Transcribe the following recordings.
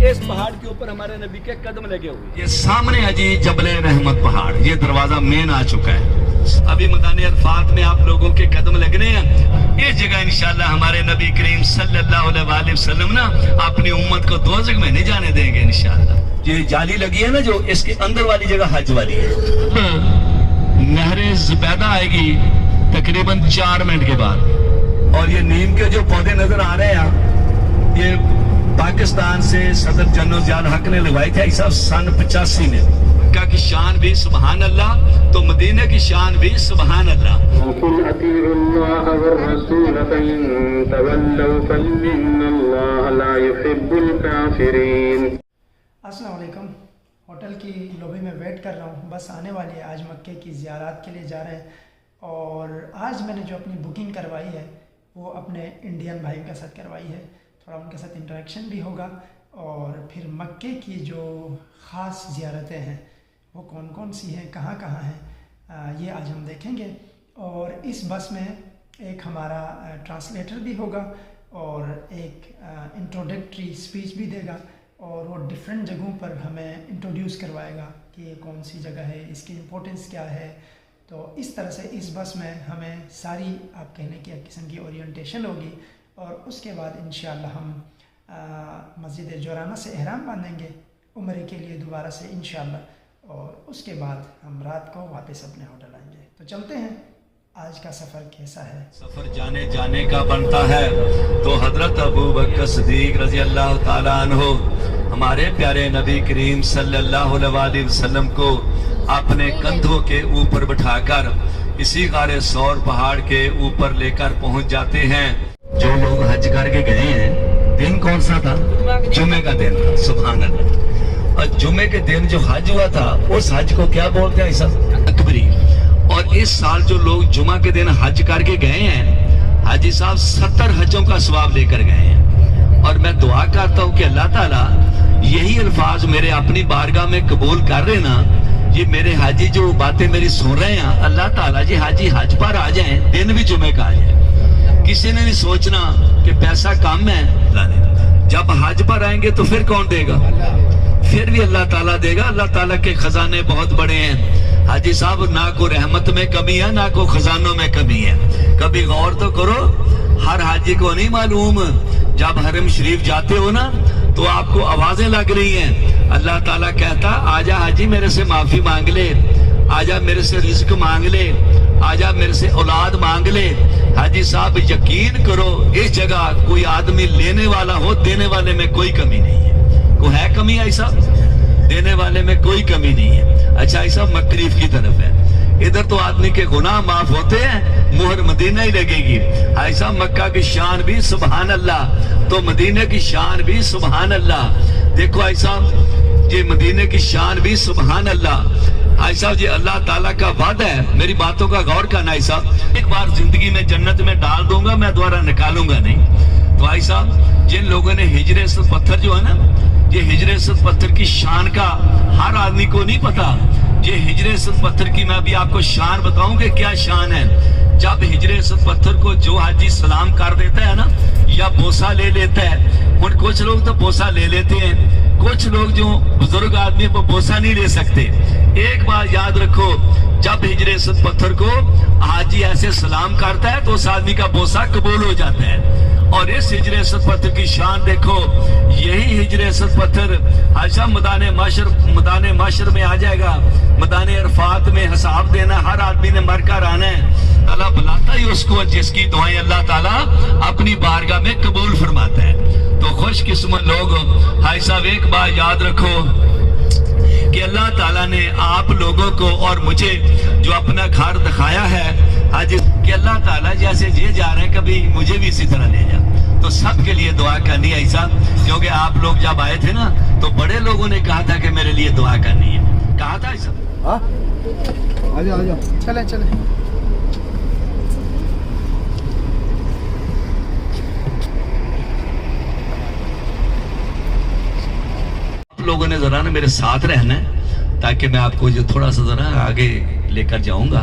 इस पहाड़ के ऊपर हमारे नबी के कदम लगे हुए। ये सामने है जी जबले रहमत पहाड़, ये दरवाजा मेन आ चुका है। अभी मैदान अरफात में आप लोगों के कदम लगने हैं। ये जगह इंशाल्लाह हमारे नबी करीम सल्लल्लाहु अलैहि वसल्लम ना अपनी उम्मत को दोज़ख में नहीं जाने देंगे इंशाल्लाह। ये जाली लगी है ना जो, इसके अंदर वाली जगह हज वाली है। नहरे ज़ुबैदा आएगी तकरीबन 4 मिनट के बाद। और ये नीम के जो पौधे नजर आ रहे हैं, ये पाकिस्तान से सदर जनरल ज़िया हक ने लगवाई थी ऐसा सन 85 में। मक्का की शान भी सुभान अल्लाह, तो मदीने की शान भी सुभान अल्लाह। अस्सलाम वालेकुम। होटल की लॉबी में वेट कर रहा हूँ, बस आने वाली है। आज मक्के की ज़ियारत के लिए जा रहे हैं और आज मैंने जो अपनी बुकिंग करवाई है वो अपने इंडियन भाई के साथ करवाई है। थोड़ा उनके साथ इंटरेक्शन भी होगा और फिर मक्के की जो ख़ास ज़ियारतें हैं वो कौन कौन सी हैं, कहाँ कहाँ हैं, ये आज हम देखेंगे। और इस बस में एक हमारा ट्रांसलेटर भी होगा और एक इंट्रोडक्टरी स्पीच भी देगा और वो डिफरेंट जगहों पर हमें इंट्रोड्यूस करवाएगा कि ये कौन सी जगह है, इसकी इम्पोर्टेंस क्या है। तो इस तरह से इस बस में हमें सारी आप कहने की एक किस्म की ओरिएंटेशन होगी और उसके बाद इंशाअल्लाह हम मस्जिद जोराना से एहराम बांधेंगे उम्रे के लिए दोबारा से इंशाअल्लाह, और उसके बाद हम रात को वापस अपने होटल आएंगे। तो चलते हैं, आज का सफ़र कैसा है। सफ़र जाने जाने का बनता है तो हजरत अबू बकर सिद्दीक रज़ी अल्लाह ताला अन्हो हमारे प्यारे नबी करीम सल्लल्लाहु अलैहि वसल्लम को अपने कंधों के ऊपर बिठाकर इसी गारे सौर पहाड़ के ऊपर लेकर पहुंच जाते हैं। जो लोग हज करके गए हैं, दिन कौन सा था? जुमे का दिन था। सुभान अल्लाह। और जुमे के दिन जो हज हुआ था उस हज को क्या बोलते हैं? अकबरी। और इस साल जो लोग जुमा के दिन हज करके गए हैं, हाजी साहब 70 हजों का सवाब लेकर गए हैं। और मैं दुआ करता हूँ कि अल्लाह ताला यही अल्फाज मेरे अपनी बारगाह में कबूल कर रहे ना। ये मेरे हाजी जो बातें मेरी सुन रहे हैं, अल्लाह ताला जी हाजी हज पर आ जाए, दिन भी जुमे का आ जाए। किसी ने नहीं सोचना कि पैसा कम है। जब हज पर आएंगे तो फिर कौन देगा? फिर भी अल्लाह ताला देगा। अल्लाह ताला के खजाने बहुत बड़े हैं हाजी साहब, ना को रहमत में कमी है ना को खजानों में कमी है। कभी गौर तो करो, हर हाजी को नहीं मालूम जब हरम शरीफ जाते हो ना तो आपको आवाजें लग रही हैं। अल्लाह ताला कहता आजा हाजी मेरे से माफी मांग ले, आजा मेरे से रिज्क मांग ले, आजा मेरे से औलाद मांग ले। हाजी साहब यकीन करो, इस जगह कोई आदमी लेने वाला हो, देने वाले में कोई कमी नहीं है। को है कमी ऐसा? देने वाले में कोई कमी नहीं है। अच्छा ऐसा मकरीफ की तरफ है, इधर तो आदमी के गुनाह माफ होते हैं, मुहर मदीना ही लगेगी। ऐसा मक्का की शान भी सुभान अल्लाह, तो मदीने की शान भी सुभान अल्लाह। देखो ऐसा ये मदीने की शान भी सुभान अल्लाह। ऐसा जी अल्लाह ताला का वादा है, मेरी बातों का गौर करना। ऐसा एक बार जिंदगी में जन्नत में डाल दूंगा, मैं दोबारा निकालूंगा नहीं। तो ऐसा जिन लोगों ने हिजरे असद पत्थर जो है ना, ये हिजरे असद पत्थर की शान का हर आदमी को नहीं पता। ये हिजरे असद पत्थर की मैं भी आपको शान बताऊं कि क्या शान है। जब हिजरे असद पत्थर को जो हाजी सलाम कर देता है ना या बोसा ले लेता है, और कुछ लोग तो बोसा ले लेते हैं, कुछ लोग जो बुजुर्ग आदमी वो बोसा नहीं ले सकते। एक बात याद रखो, जब हिजरे असद पत्थर को हाजी ऐसे सलाम करता है तो उस आदमी का बोसा कबूल हो जाता है। और इस हिजरे असद पत्थर की शान देखो, यही हिजरे असद पत्थर अच्छा मैदान माशर में आ जाएगा। मैदान अरफात में हिसाब देना, हर आदमी ने मर कर आना है। अल्लाह बुलाता ही उसको जिसकी दुआएं अल्लाह ताला अपनी बारगाह में कबूल फरमाता है। तो खुशकिस्मत लोग, भाई साहब एक बात याद रखो कि अल्लाह ताला ने आप लोगों को और मुझे जो अपना घर दिखाया है आज, कि अल्लाह ताला जैसे ये जा रहे हैं कभी मुझे भी इसी तरह ले जा। तो सबके लिए दुआ करनी है ऐसा, क्योंकि आप लोग जब आए थे ना तो बड़े लोगों ने कहा था कि मेरे लिए दुआ करनी है, कहा था ऐसा। आजा चले चले। लोगों ने जरा ना मेरे साथ रहना है ताकि मैं आपको जो थोड़ा सा जरा आगे लेकर जाऊंगा।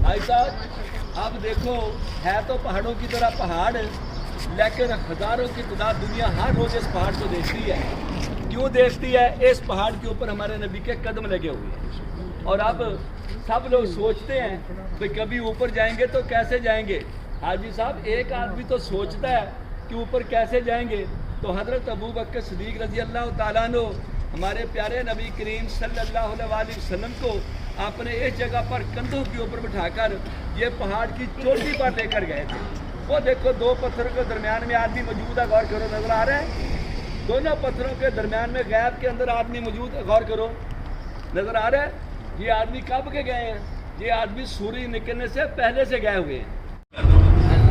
भाई साहब अब देखो है तो पहाड़ों की तरह पहाड़, लेकिन हजारों की तादाद दुनिया हर रोज इस पहाड़ को देखती है। क्यों देखती है? इस पहाड़ के ऊपर हमारे नबी के कदम लगे हुए हैं। और अब सब लोग सोचते हैं कि कभी ऊपर जाएंगे तो कैसे जाएंगे। हाजी साहब, एक आदमी तो सोचता है कि ऊपर कैसे जाएंगे, तो हजरत अबू बकर सिद्दीक रजी अल्लाह तआला अन्हु हमारे प्यारे नबी करीम सल्लल्लाहु अलैहि वसल्लम को आपने इस जगह पर कंधों के ऊपर बिठाकर ये पहाड़ की चोटी पर लेकर गए थे। वो देखो दो पत्थरों के दरमियान में आदमी मौजूद है, गौर करो, नजर आ रहा है? दोनों पत्थरों के दरमियान में गैप के अंदर आदमी मौजूद है, गौर करो, नजर आ रहा है? ये आदमी कब के गए हैं? ये आदमी सूर्य निकलने से पहले से गए हुए हैं।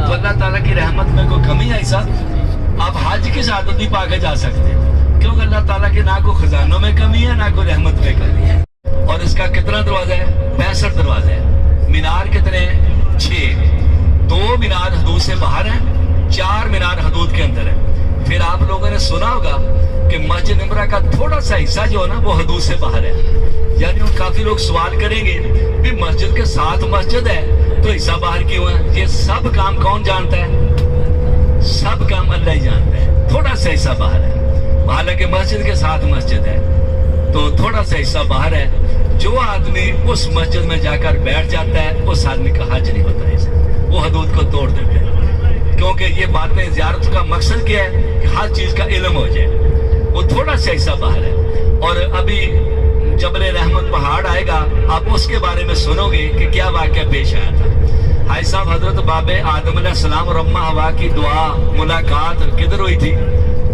तो अल्लाह ताला की रहमत में कोई कमी है ऐसा? आप हज के साथ नहीं पाके जा सकते, क्योंकि अल्लाह ताला के ना को खजानों में कमी है, ना को रहमत में कमी है। और इसका कितना दरवाजा है? 65 दरवाजे हैं। मीनार कितने हैं? 6। 2 मीनार हदूद से बाहर हैं, 4 मीनार हदूद के अंदर है। फिर आप लोगों ने सुना होगा कि मस्जिद इमरा का थोड़ा सा हिस्सा जो है ना वो हदूद से बाहर है। यानी काफी लोग सवाल करेंगे भी मस्जिद के साथ मस्जिद है तो हिस्सा बाहर क्यों है? ये सब काम कौन जानता है? सब काम अल्लाह ही जानता है। थोड़ा सा हिस्सा बाहर है, हालांकि मस्जिद के साथ मस्जिद है तो थोड़ा सा हिस्सा बाहर है। जो आदमी उस मस्जिद में जाकर बैठ जाता है उस आदमी का हज नहीं होता है, वो हदूद को तोड़ देते हैं। क्योंकि ये बातें ज़ियारत का मकसद क्या है कि हर चीज का इल्म हो जाए। वो थोड़ा सा हिस्सा बाहर है। और अभी जबल रहमत पहाड़ आएगा, आप उसके बारे में सुनोगे कि क्या वाक़या पेश आया था। भाई साहब, हजरत बाबे आदम अलैहिस्सलाम और अम्मा हवा की दुआ मुलाकात किधर हुई थी?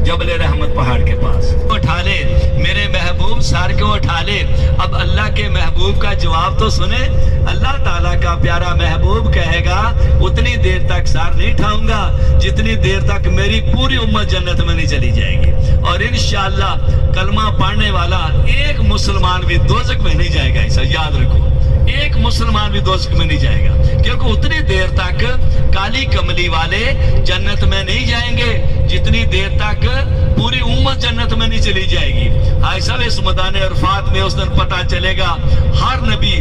जबल रहमत पहाड़ के पास। उठा ले मेरे महबूब सर को उठा ले। अब अल्लाह के महबूब का जवाब तो सुने। अल्लाह ताला का प्यारा महबूब कहेगा उतनी देर तक सर नहीं उठाऊंगा जितनी देर तक मेरी पूरी उम्मत जन्नत में नहीं चली जाएगी। और इंशाअल्लाह कलमा पढ़ने वाला एक मुसलमान भी दोज़ख में नहीं जाएगा। ऐसा याद रखो, एक मुसलमान भी दोज़ख में नहीं जाएगा, क्योंकि उतनी देर तक काली कमली वाले जन्नत में नहीं जाएंगे जितनी देर तक पूरी उम्मत जन्नत में नहीं चली जाएगी। हाय साहब, इस मैदान अरफात में उस दिन पता चलेगा हर नबी,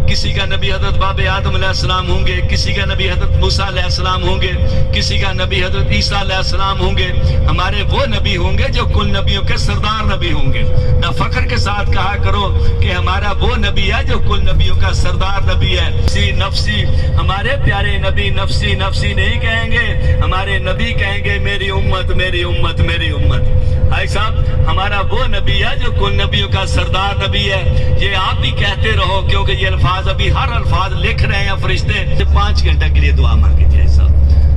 किसी का नबी हजरत बाबे आदम अलैहिस्सलाम होंगे, किसी का नबी हजरत मूसा अलैहिस्सलाम होंगे, किसी का नबी हजरत ईसा अलैहिस्सलाम होंगे। हमारे वो नबी होंगे जो कुल नबियों के सरदार नबी होंगे। ना फख्र के साथ कहा करो कि हमारा वो नबी है जो कुल नबियों का सरदार नबी है। नफसी नफसी, हमारे प्यारे नबी नफसी नफसी नहीं कहेंगे, हमारे नबी कहेंगे मेरी उम्मत मेरी उम्मत मेरी उम्मत। भाई साहब, हमारा वो नबी है जो कुल नबियों का सरदार नबी है। ये आप भी कहते रहो, क्योंकि ये अल्फाज अभी हर अल्फाज लिख रहे हैं फरिश्ते। 5 घंटे के लिए दुआ मांगी थी ऐसा।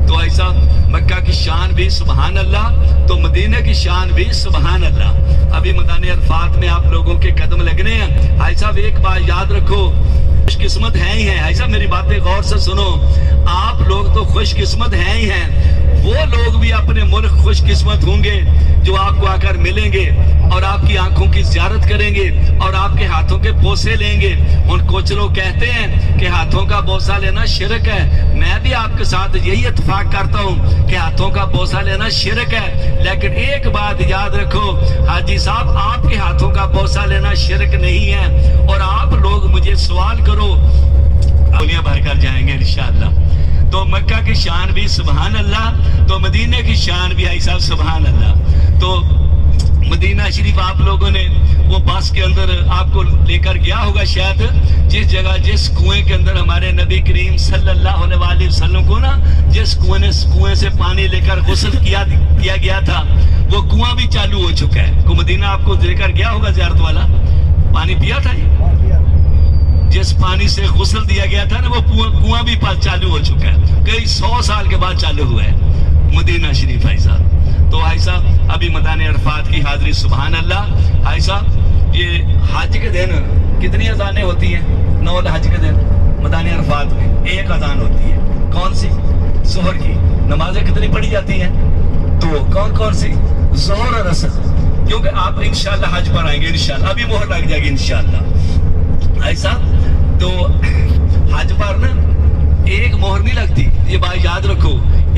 तो ऐसा मक्का की शान भी सुबहान अल्लाह, तो मदीने की शान भी सुबहान अल्लाह। अभी मैदान अरफात में आप लोगों के कदम लगने हैं। भाई साहब, एक बात याद रखो, खुशकिस्मत है ही है। ऐसा मेरी बातें गौर से सुनो, आप लोग तो खुशकिस्मत हैं ही हैं। वो लोग भी अपने मुल्क खुशकिस्मत होंगे जो आपको आकर मिलेंगे और आपकी आंखों की ज़ियारत करेंगे और आपके हाथों के बोसे लेंगे। उन कुछ लोग कहते हैं कि हाथों का बोसा लेना शिरक है। मैं भी आपके साथ यही इत्तेफाक करता हूँ कि हाथों का बोसा लेना शिरक है। लेकिन एक बात याद रखो हाजी साहब, आपके हाथों का बोसा लेना शिरक नहीं है। और आप लोग मुझे सवाल करो, दुनिया भर कर जाएंगे इंशाअल्लाह। तो मक्का की शान भी सुबहान अल्लाह, तो मदीने की शान भी ऐसा सुबहान अल्लाह। तो मदीना शरीफ आप लोगों ने वो बस के अंदर आपको लेकर गया होगा शायद, जिस जगह जिस कुएं के अंदर हमारे नबी करीम सल्लल्लाहु अलैहि वसल्लम को ना जिस कुएं से पानी लेकर गुस्ल किया गया था, वो कुआं भी चालू हो चुका है। को मदीना आपको लेकर गया होगा ज़ियारत वाला, पानी पिया था ये? जिस पानी से गुस्ल दिया गया था ना, वो कुआं भी चालू हो चुका है। कई 100 साल के बाद चालू हुआ है मदीना शरीफ। भाई साहब, तो भाई साहब अभी मैदान अरफात की हाजिरी सुबहान अल्लाह। भाई साहब, ये हज के दिन कितनी अजानें होती हैं? 9 हज के दिन मैदान अरफात में 1 अजान होती है। कौन सी? जोहर की। नमाजें कितनी पढ़ी जाती हैं? 2। कौन कौन सी? जोहर और असर। क्योंकि आप इंशाल्लाह हज पर आएंगे, इंशाल्लाह अभी मोहर लग जाएगी इंशाल्लाह। ऐसा तो हज पर ना एक मोहर नहीं लगती, ये बात याद रखो,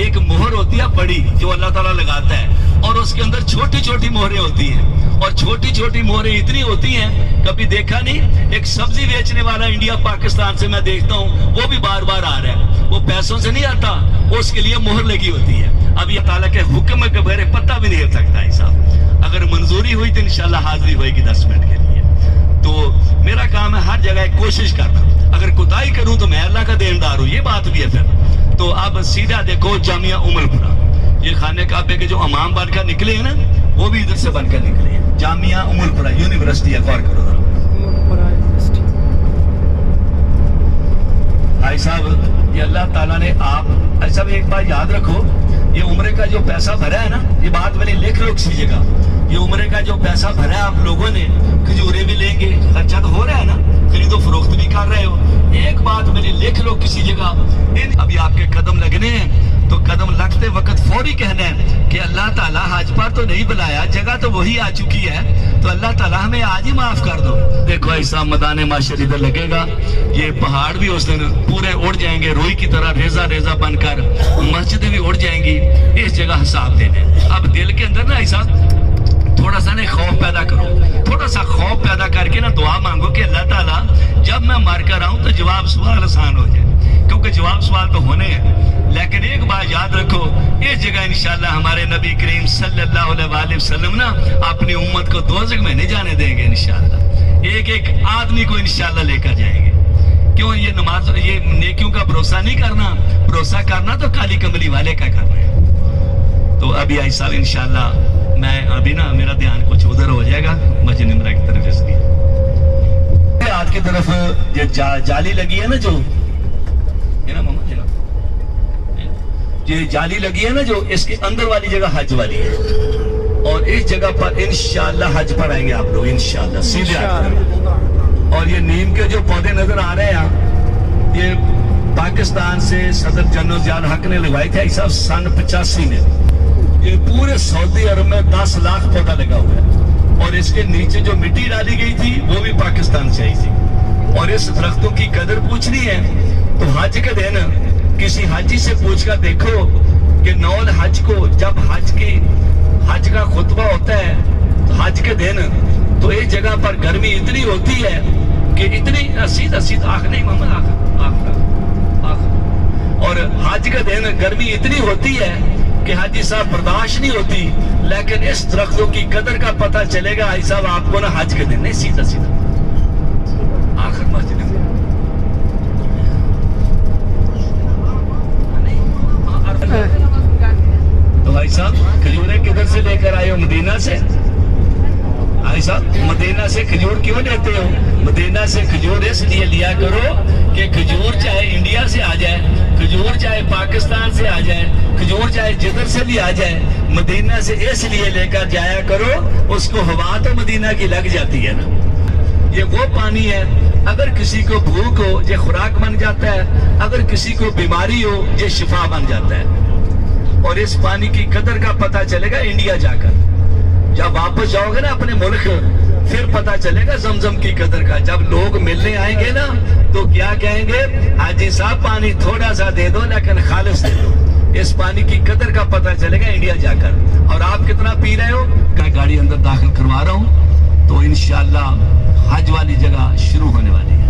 एक मोहर होती है बड़ी जो अल्लाह ताला लगाता है, और उसके अंदर छोटी छोटी मोहरें होती हैं, और छोटी छोटी मोहरें इतनी होती हैं, कभी देखा नहीं, एक सब्जी बेचने वाला इंडिया पाकिस्तान से मैं देखता हूँ, वो भी बार बार आ रहा है, वो पैसों से नहीं आता, वो उसके लिए मोहर लगी होती है। अब ये ताला के हुक्म के बगैर पत्ता भी नहीं हिल सकता है साहब। अगर मंजूरी हुई तो इंशाल्लाह हाजिरी होगी 10 मिनट के लिए। तो मेरा काम है हर जगह कोशिश करना, अगर कोताही करूं तो मैं अल्लाह का देनदार हूं, ये बात भी है फिर। तो अब सीधा देखो जामिया उमरपुरा, ये खाने काबे के जो इमाम बनकर निकले हैं ना, वो भी इधर से बनकर निकले हैं। जामिया उमरपुरा यूनिवर्सिटी है, गौर करो जरा भाई साहब, ये अल्लाह ताला ने आप ऐसा भी एक बात याद रखो, ये उम्रे का जो पैसा भरा है ना, ये बात मैंने लिख लो किसी जगह, ये उम्रे का जो पैसा भरा है आप लोगों ने, खजूरे भी लेंगे, खर्चा तो हो रहा है ना, खरीदो फरोख्त भी कर रहे हो, एक बात मैंने लिख लो किसी जगह, अभी आपके कदम लगने हैं, तो कदम लगते वक्त फौरी कहना है कि अल्लाह ताला हज पर तो नहीं बुलाया, जगह तो वही आ चुकी है, तो अल्लाह ताला हमें आज ही माफ कर दो। देखो ऐसा मैदान माशर इधर लगेगा, ये पहाड़ भी उस दिन पूरे उड़ जाएंगे, रुई की तरह रेजा रेजा बनकर, मस्जिदें भी उड़ जाएंगी, इस जगह हिसाब देने। अब दिल के अंदर ना ऐसा थोड़ा सा ने खौफ पैदा करो, थोड़ा सा खौफ पैदा करके ना दुआ मांगो कि अल्लाह ताला जब मैं मर कर आऊं तो जवाब सवाल आसान हो जाए, क्योंकि जवाब सवाल तो होने हैं। लेकिन एक बात याद रखो, इस जगह इंशाल्लाह हमारे नबी करीम सल्लल्लाहु अलैहि वसल्लम ना अपनी उम्मत को दोज़ख में नहीं जाने देंगे इंशाल्लाह, एक एक आदमी को इंशाल्लाह लेकर जाएंगे। क्यों? ये नमाज, ये नेकियों का भरोसा नहीं करना, भरोसा करना तो काली कमली वाले का करना है। तो अभी ऐसा इंशाल्लाह मैं अभी ना मेरा ध्यान कुछ उधर हो जाएगा, मस्जिद निमरा की तरफ इसलिए हाथ की तरफ ये जाली लगी है ना, जो है ना मामा जी ना, ये जाली लगी है ना जो, इसके अंदर वाली जगह हज वाली है, और इस जगह पर इंशाल्लाह हज पर आएंगे आप लोग इंशाल्लाह सीधे आएंगे। और ये नीम के जो पौधे नजर आ रहे हैं, ये पाकिस्तान से सदर जनरल जियाउल हक ने लगवाए थे ऐसा सन 85 में, ये पूरे सऊदी अरब में 10 लाख पौधा लगा हुआ है, और इसके नीचे जो मिट्टी डाली गई थी वो भी पाकिस्तान से आई थी। और इस दरख्तों की कदर पूछनी है तो हज के दिन किसी हाजी से पूछकर देखो कि नौल हज को, जब हज का खुतबा होता है तो हज के दिन, तो इस जगह पर गर्मी इतनी होती है कि इतनी सीधा आँख नहीं मामा, और हज के दिन गर्मी इतनी होती है कि हाजी साहब बर्दाश्त नहीं होती। लेकिन इस दरख्तों की कदर का पता चलेगा हाजी साहब आपको ना हज के दिन, नहीं सीधा आखिर मस्जिद में। तो भाई साहब खजूरें किधर से लेकर आए हो? मदीना से। भाई साहब मदीना से खजूर क्यों लेते हो? मदीना से खजूर इसलिए लिया करो कि खजूर चाहे इंडिया से आ जाए, खजूर चाहे पाकिस्तान से आ जाए, खजूर चाहे जिधर से भी आ जाए, मदीना से इसलिए लेकर जाया करो, उसको हवा तो मदीना की लग जाती है ना। ये वो पानी है, अगर किसी को भूख हो ये खुराक बन जाता है, अगर किसी को बीमारी हो ये शिफा बन जाता है। और इस पानी की कदर का पता चलेगा इंडिया जाकर, जब वापस जाओगे ना अपने मुल्क, फिर पता चलेगा जमजम की कदर का। जब लोग मिलने आएंगे ना तो क्या कहेंगे, हाजी साहब पानी थोड़ा सा दे दो लेकिन खालिस दे दो। इस पानी की कदर का पता चलेगा इंडिया जाकर। और आप कितना पी रहे हो? मैं गाड़ी अंदर दाखिल करवा रहा हूँ, तो इंशाल्लाह हज वाली जगह शुरू होने वाली है।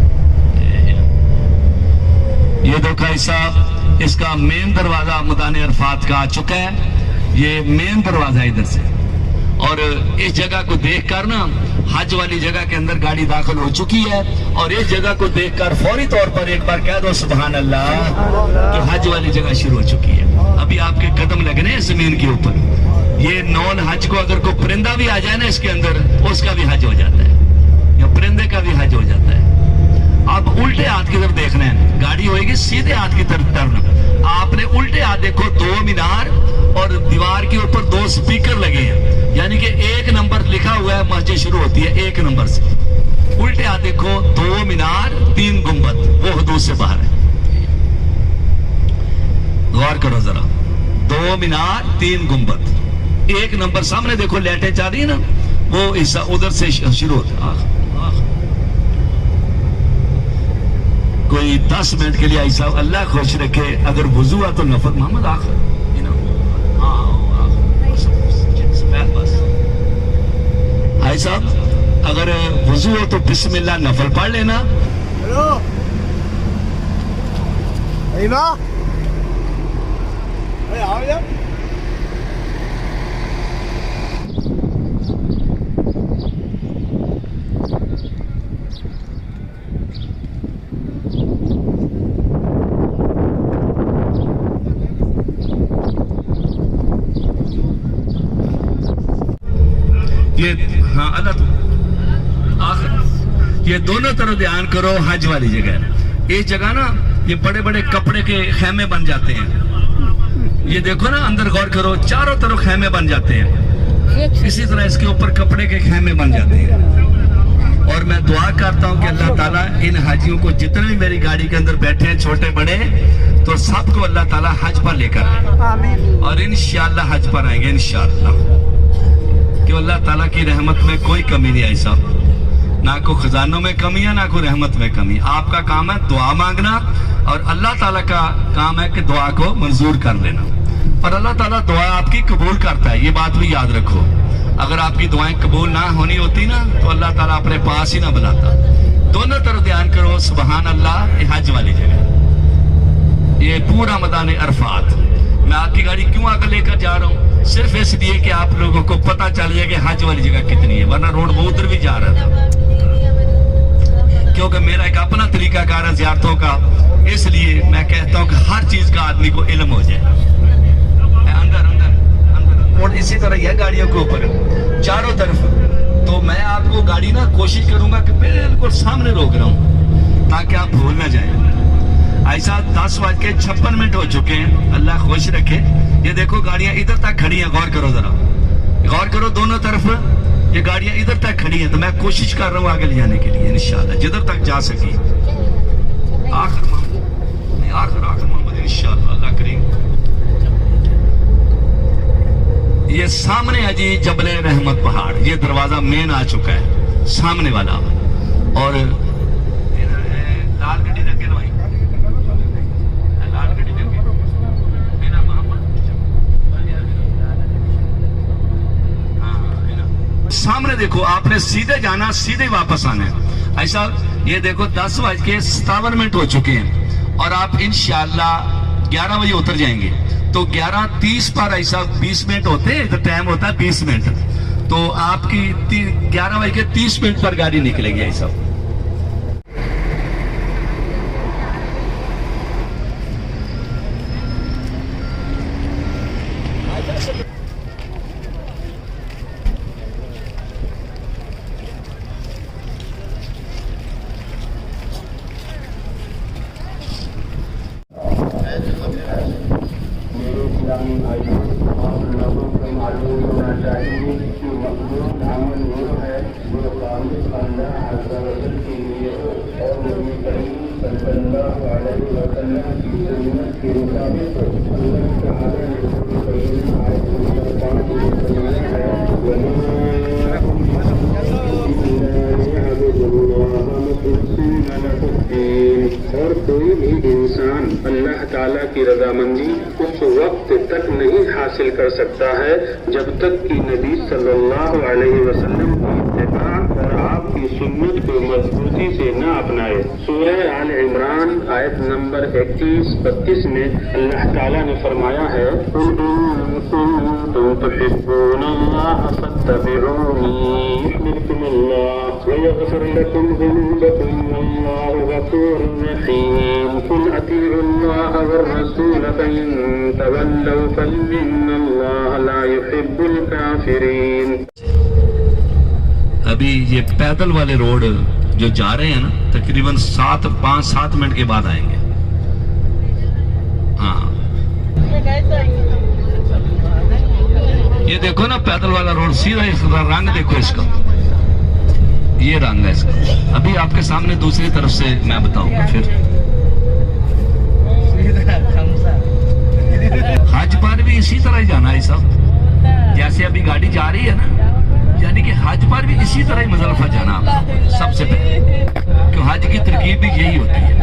ये दो कैसा, इसका मेन दरवाजा मैदान अरफात का आ चुका है, ये मेन दरवाजा इधर से। और इस जगह को देखकर ना हज वाली जगह के अंदर गाड़ी दाखिल हो चुकी है, और इस जगह को देखकर फौरी तौर पर एक बार कह दो सुभान अल्लाह, कि हज वाली जगह शुरू हो चुकी है। अभी आपके कदम लगने हैं जमीन के ऊपर। ये नॉन हज को अगर कोई परिंदा भी आ जाए ना इसके अंदर, उसका भी हज हो जाता है, या परिंदे का भी हज हो जाता है। आप उल्टे हाथ की तरफ देखना है, गाड़ी होएगी सीधे हाथ की तरफ टर्न, आपने उल्टे हाथ देखो, 2 मीनार और दीवार के ऊपर 2 स्पीकर लगे हैं, यानी कि 1 नंबर लिखा हुआ है, मस्जिद शुरू होती है 1 नंबर से। उल्टे हाथ देखो, 2 मीनार 3 गुंबद, वो हदूद से बाहर है। गौर करो जरा, 2 मीनार 3 गुंबद, 1 नंबर सामने देखो लाइटें जा रही है ना, वो हिस्सा उधर से शुरू होता है। कोई 10 मिनट के लिए आई साहब, अल्लाह खुश रखे, अगर वजू हुआ तो नफल मोहम्मद आखिर भाई साहब, अगर वजू हो तो बिस्मिल्लाह नफल पढ़ लेना। हेलो अरे आओ यार। ये हाँ अल्लाह तो आखिर ये दोनों तरफ ध्यान करो। हज वाली जगह, ये जगह ना ये बड़े बड़े कपड़े के खैमे बन जाते हैं। ये देखो ना, अंदर गौर करो, चारों तरफ खैमे बन जाते हैं। इसी तरह इसके ऊपर कपड़े के खैमे बन जाते हैं। और मैं दुआ करता हूँ कि अल्लाह ताला इन हाजियों को, जितने भी मेरी गाड़ी के अंदर बैठे हैं छोटे बड़े, तो सबको अल्लाह ताला हज पर लेकर आए और इंशाअल्लाह हज पर आएंगे इंशाअल्लाह। कि अल्लाह ताला की रहमत में कोई कमी नहीं आई साहब, ना को खजानों में कमी है, ना को रहमत में कमी। आपका काम है दुआ मांगना और अल्लाह ताला का काम है कि दुआ को मंजूर कर लेना। और अल्लाह ताला दुआ आपकी कबूल करता है, ये बात भी याद रखो। अगर आपकी दुआएं कबूल ना होनी होती ना तो अल्लाह ताला अपने पास ही ना बुलाता। दोनों तरफ ध्यान करो। सुबहान अल्लाह, ये हज वाली जगह, ये पूरा मैदान अरफात। मैं आपकी गाड़ी क्यों आगे लेकर जा रहा हूँ? सिर्फ इसलिए कि आप लोगों को पता चल जाए कि हज वाली जगह कितनी है, वरना रोड वो उधर भी जा रहा था। क्योंकि मेरा एक अपना तरीका कार है ज़ियारतों का, इसलिए मैं कहता हूँ कि हर चीज का आदमी को इल्म हो जाए। अंदर अंदर अंदर। और इसी तरह यह गाड़ियों के ऊपर चारों तरफ, तो मैं आपको गाड़ी ना कोशिश करूंगा कि बिल्कुल सामने रोक रहा हूँ ताकि आप भूल ना जाए। ऐसा 10:56 हो चुके हैं, अल्लाह खुश रखे। ये देखो गाड़ियां इधर तक खड़ी हैं, गौर करो जरा, गौर करो दोनों तरफ ये गाड़ियां इधर तक खड़ी हैं। तो मैं कोशिश कर रहा हूँ आगे ले जाने के लिए इंशाल्लाह, जिधर तक जा सकी। आखिर मोहम्मद इंशाल्लाह, अल्लाह करीम। ये सामने है जी जबले रहमत पहाड़, ये दरवाजा मेन आ चुका है सामने वाला। और लाल गड्डी लगे ना भाई, लाल गड्डी लगे मेरा सामने देखो। आपने सीधे जाना, सीधे वापस आना है। ऐसा ये देखो 10:57 हो चुके हैं और आप इंशाअल्लाह 11 बजे उतर जाएंगे। तो 11:30 पर ऐसा 20 मिनट होते हैं, तो टाइम होता है 20 मिनट। तो आपकी 11:30 पर गाड़ी निकलेगी ऐसा। और कोई भी इंसान अल्लाह ताला की रजामंदी उस वक्त तक नहीं हासिल कर सकता है जब तक कि नबी सल्लल्लाहु अलैहि वसल्लम की इत्तिबा और आपकी सुन्नत को मजबूती से न अपनाए। सूरह आल इमरान आयत नंबर 31-32 में अल्लाह ताला ने फरमाया है, अभी ये पैदल वाले रोड जो जा रहे हैं ना, तकरीबन 5-7 मिनट के बाद आएंगे। हाँ, ये देखो ना पैदल वाला रोड, सीधा इसका रंग देखो, इसका ये रंग है इसका। अभी आपके सामने दूसरी तरफ से मैं बताऊंगा। फिर हज पर भी इसी तरह ही जाना है सब, जैसे अभी गाड़ी जा रही है ना, यानी कि हज पर भी इसी तरह ही मुजल्लिफा जाना सबसे पहले, क्यों हज की तरकीब भी यही होती है।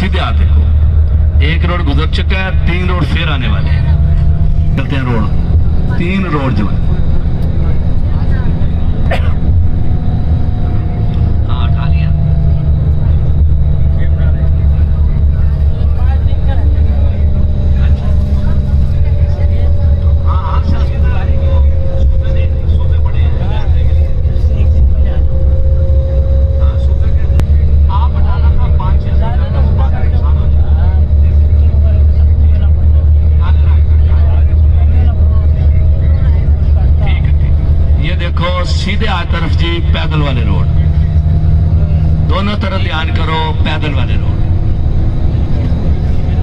सीधे हाथ देखो, एक रोड गुजर चुका है, 3 रोड फिर आने वाले हैं। चलते हैं रोड, 3 रोड जो है। हाँ उठा लिया। हाँ शास्त्री गाड़ी को सोते पड़े हैं। हाँ सोते के आप हटाना था 5-6 साल का नुकसान हो जाए। ठीक है। ये देखो सीधे आ तरफ जी पैदल वाले रोड, दोनों तरफ ध्यान करो, पैदल वाले रोड।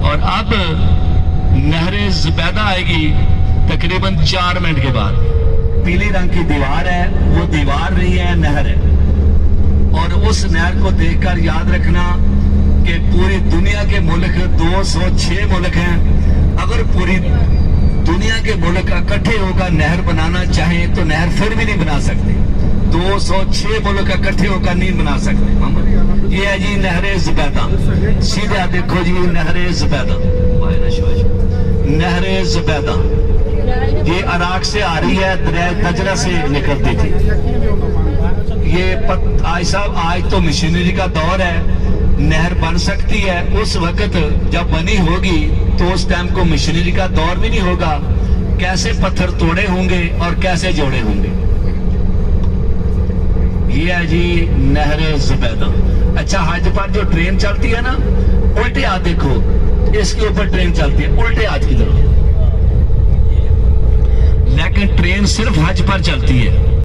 और अब नहरे ज़ुबैदा आएगी तकरीबन 4 मिनट के बाद। पीली रंग की दीवार है, वो दीवार नहीं है, नहर है। और उस नहर को देखकर याद रखना कि पूरी दुनिया के मुल्क 206 मुल्क हैं। अगर पूरी दुनिया के मुल्क इकट्ठे होकर नहर बनाना चाहें तो नहर फिर भी नहीं बना सकते। 206 मुल्क इकट्ठे होकर नहीं बना सकते। ये है जी नहरे ज़ुबैदा। सीधा देखो जी नहरे ज़ुबैदा, नहरे ज़ुबैदा। ये इराक से आ रही है, दरिया तजरा से निकलती थी। ये आज साहब आज तो मशीनरी का दौर है, नहर बन सकती है। उस वक्त जब बनी होगी तो उस टाइम को मशीनरी का दौर भी नहीं होगा। कैसे पत्थर तोड़े होंगे और कैसे जोड़े होंगे। ये है जी नहरे ज़ुबैदा। अच्छा, हज पर जो ट्रेन चलती है ना, उल्टे हाथ देखो, इसके ऊपर ट्रेन चलती है उल्टे हाथ की तरफ, लेकिन ट्रेन सिर्फ हज पर चलती है।